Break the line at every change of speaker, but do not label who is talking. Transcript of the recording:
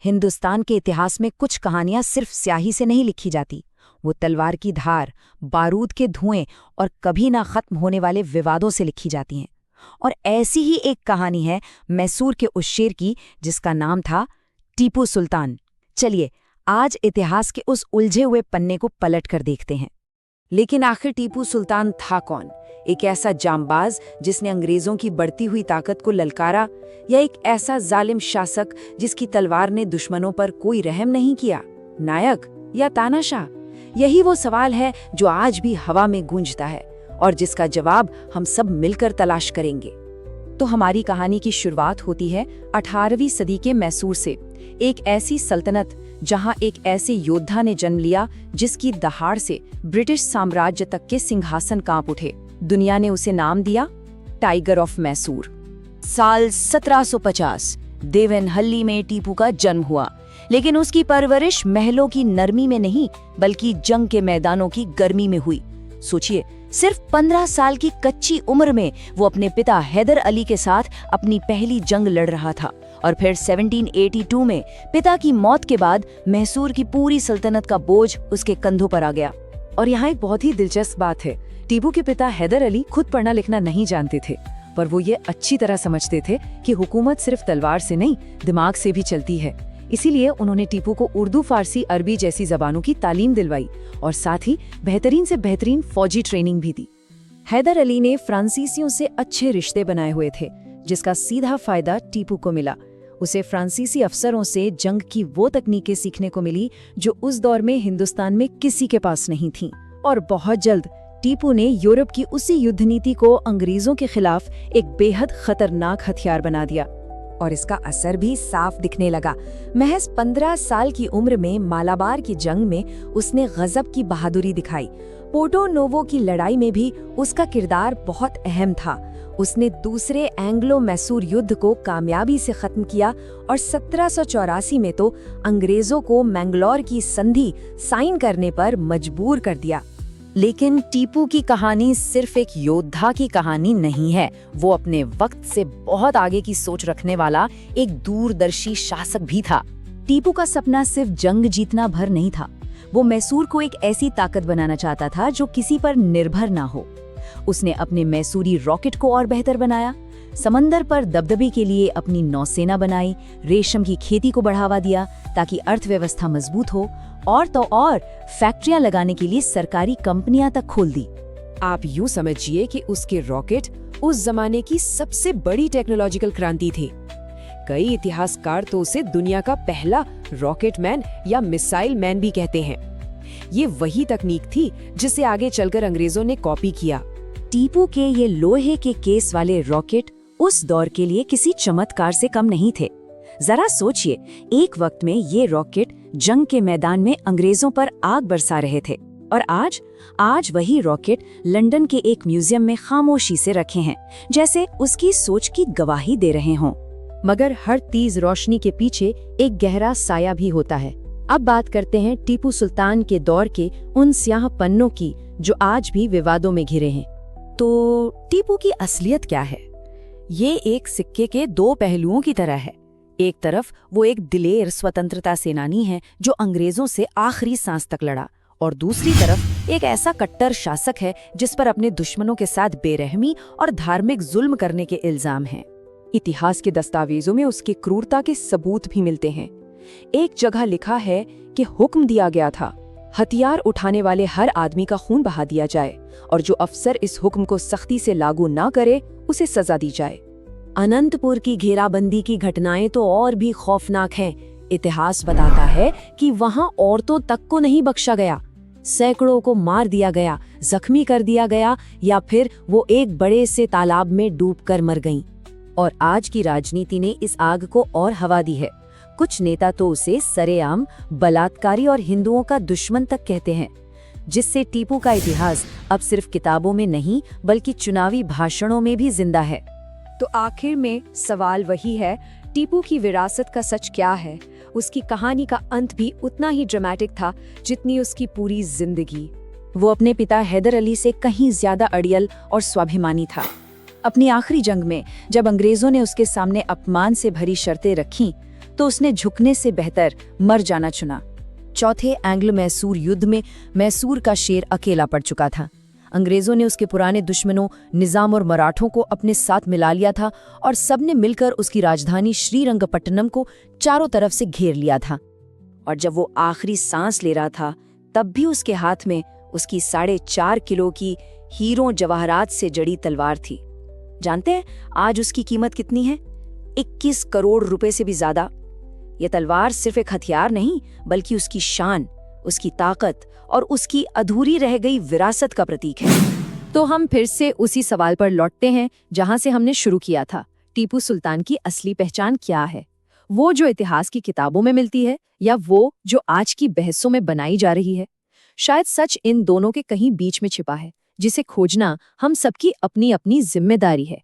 हिंदुस्तान के इतिहास में कुछ कहानियां सिर्फ स्याही से नहीं लिखी जाती, वो तलवार की धार, बारूद के धुएं और कभी ना खत्म होने वाले विवादों से लिखी जाती हैं। और ऐसी ही एक कहानी है मैसूर के उस शेर की जिसका नाम था टीपू सुल्तान। चलिए आज इतिहास के उस उलझे हुए पन्ने को पलट कर देखते हैं। लेकिन आखिर टीपू सुल्तान था कौन? एक ऐसा जांबाज जिसने अंग्रेजों की बढ़ती हुई ताकत को ललकारा, या एक ऐसा जालिम शासक जिसकी तलवार ने दुश्मनों पर कोई रहम नहीं किया? नायक या तानाशाह? यही वो सवाल है जो आज भी हवा में गूंजता है और जिसका जवाब हम सब मिलकर तलाश करेंगे। तो हमारी कहानी की शुरुआत होती है 18वीं सदी के मैसूर से, एक ऐसी सल्तनत जहां एक ऐसे योद्धा ने जन्म लिया जिसकी दहाड़ से ब्रिटिश साम्राज्य तक के सिंहासन कांप उठे। दुनिया ने उसे नाम दिया टाइगर ऑफ मैसूर। साल 1750 देवनहल्ली में टीपू का जन्म हुआ, लेकिन उसकी परवरिश महलों की नरमी में नहीं बल्कि जंग के मैदानों की गर्मी में हुई। सोचिए, सिर्फ 15 साल की कच्ची उम्र में वो अपने पिता हैदर अली के साथ अपनी पहली जंग लड़ रहा था, और फिर 1782 में पिता की मौत के बाद मैसूर की पूरी सल्तनत का बोझ उसके कंधों पर आ गया। और यहाँ एक बहुत ही दिलचस्प बात है, टीपू के पिता हैदर अली खुद पढ़ना लिखना नहीं जानते थे, पर वो ये अच्छी तरह समझते थे कि हुकूमत सिर्फ तलवार से नहीं दिमाग से भी चलती है। इसीलिए उन्होंने टीपू को उर्दू, फारसी, अरबी जैसी जबानों की तालीम दिलवाई और साथ ही बेहतरीन से बेहतरीन फौजी ट्रेनिंग भी दी। हैदर अली ने फ्रांसीसियों से अच्छे रिश्ते बनाए हुए थे, जिसका सीधा फायदा टीपू को मिला। उसे फ्रांसीसी अफसरों से जंग की वो तकनीकें सीखने को मिली जो उस दौर में हिंदुस्तान में किसी के पास नहीं थीं। और बहुत जल्द टीपू ने यूरोप की उसी युद्ध नीति को अंग्रेजों के खिलाफ एक बेहद खतरनाक हथियार बना दिया, और इसका असर भी साफ दिखने लगा। महज 15 साल की उम्र में मालाबार की जंग में उसने गजब की बहादुरी दिखाई। पोर्टो नोवो की लड़ाई में भी उसका किरदार बहुत अहम था। उसने दूसरे एंग्लो मैसूर युद्ध को कामयाबी से खत्म किया और 1784 में तो अंग्रेजों को मैंगलोर की संधि साइन करने पर मजबूर कर दिया। लेकिन टीपू की कहानी सिर्फ एक योद्धा की कहानी नहीं है, वो अपने वक्त से बहुत आगे की सोच रखने वाला एक दूरदर्शी शासक भी था। टीपू का सपना सिर्फ जंग जीतना भर नहीं था, वो मैसूर को एक ऐसी ताकत बनाना चाहता था जो किसी पर निर्भर ना हो। उसने अपने मैसूरी रॉकेट को और बेहतर बनाया, समंदर पर दबदबे के लिए अपनी नौसेना बनाई, रेशम की खेती को बढ़ावा दिया ताकि अर्थव्यवस्था मजबूत हो, और तो और फैक्ट्रियां लगाने के लिए सरकारी कंपनियां तक खोल दी।
आप यूं समझिए कि उसके रॉकेट उस जमाने की सबसे बड़ी टेक्नोलॉजिकल क्रांति थे। कई इतिहासकार तो उसे दुनिया का पहला रॉकेट मैन या मिसाइल मैन भी कहते हैं। ये वही तकनीक थी जिसे आगे चलकर अंग्रेजों ने कॉपी किया।
टीपू के ये लोहे के केस वाले रॉकेट उस दौर के लिए किसी चमत्कार से कम नहीं थे। जरा सोचिए, एक वक्त में ये रॉकेट जंग के मैदान में अंग्रेजों पर आग बरसा रहे थे, और आज वही रॉकेट लंदन के एक म्यूजियम में खामोशी से रखे हैं, जैसे उसकी सोच की गवाही दे रहे हों। मगर हर तेज रोशनी के पीछे एक गहरा साया भी होता है। अब बात करते हैं टीपू सुल्तान के दौर के उन स्याह पन्नों की जो आज भी विवादों में घिरे हैं। तो टीपू की असलियत क्या है? ये एक सिक्के के दो पहलुओं की तरह है। एक तरफ वो एक दिलेर स्वतंत्रता सेनानी है जो अंग्रेजों से आखिरी सांस तक लड़ा, और दूसरी तरफ एक ऐसा कट्टर शासक है जिस पर अपने दुश्मनों के साथ बेरहमी और धार्मिक जुल्म करने के इल्जाम हैं। इतिहास के दस्तावेजों में उसकी क्रूरता के सबूत भी मिलते हैं। एक जगह लिखा है कि हुक्म दिया गया था, हथियार उठाने वाले हर आदमी का खून बहा दिया जाए, और जो अफसर इस हुक्म को सख्ती से लागू ना करे उसे सजा दी जाए। अनंतपुर की घेराबंदी की घटनाएं तो और भी खौफनाक हैं। इतिहास बताता है कि वहां औरतों तक को नहीं बख्शा गया, सैकड़ों को मार दिया गया, जख्मी कर दिया गया, या फिर वो एक बड़े से तालाब में डूबकर मर गईं। और आज की राजनीति ने इस आग को और हवा दी है। कुछ नेता तो उसे सरेआम बलात्कारी और हिंदुओं का दुश्मन तक कहते हैं, जिससे टीपू का इतिहास अब सिर्फ किताबों में नहीं बल्कि चुनावी भाषणों में भी जिंदा है। तो आखिर में सवाल वही है, टीपू की विरासत का सच क्या है? उसकी कहानी का अंत भी उतना ही ड्रामेटिक था जितनी उसकी पूरी जिंदगी। वो अपने पिता हैदर अली से कहीं ज्यादा अड़ियल और स्वाभिमानी था। अपनी आखिरी जंग में जब अंग्रेजों ने उसके सामने अपमान से भरी शर्तें रखीं, तो उसने झुकने से बेहतर मर जाना चुना। चौथे एंग्लो मैसूर युद्ध में मैसूर का शेर अकेला पड़ चुका था। अंग्रेजों ने उसके पुराने दुश्मनों निजाम और मराठों को अपने साथ मिला लिया था और सबने मिलकर उसकी राजधानी श्रीरंगपट्टनम को चारों तरफ से घेर लिया था। और जब वो आखिरी सांस ले रहा था, तब भी उसके हाथ में उसकी 4.5 किलो की हीरों जवाहरात से जड़ी तलवार थी। जानते हैं आज उसकी कीमत कितनी है? 21 करोड़ रुपए से भी ज्यादा। यह तलवार सिर्फ एक हथियार नहीं, बल्कि उसकी शान, उसकी ताकत और उसकी अधूरी रह गई विरासत का प्रतीक है।
तो हम फिर से उसी सवाल पर लौटते हैं जहां से हमने शुरू किया था। टीपू सुल्तान की असली पहचान क्या है? वो जो इतिहास की किताबों में मिलती है या वो जो आज की बहसों में बनाई जा रही है? शायद सच इन दोनों के कहीं बीच में छिपा है, जिसे खोजना हम सबकी अपनी अपनी जिम्मेदारी है।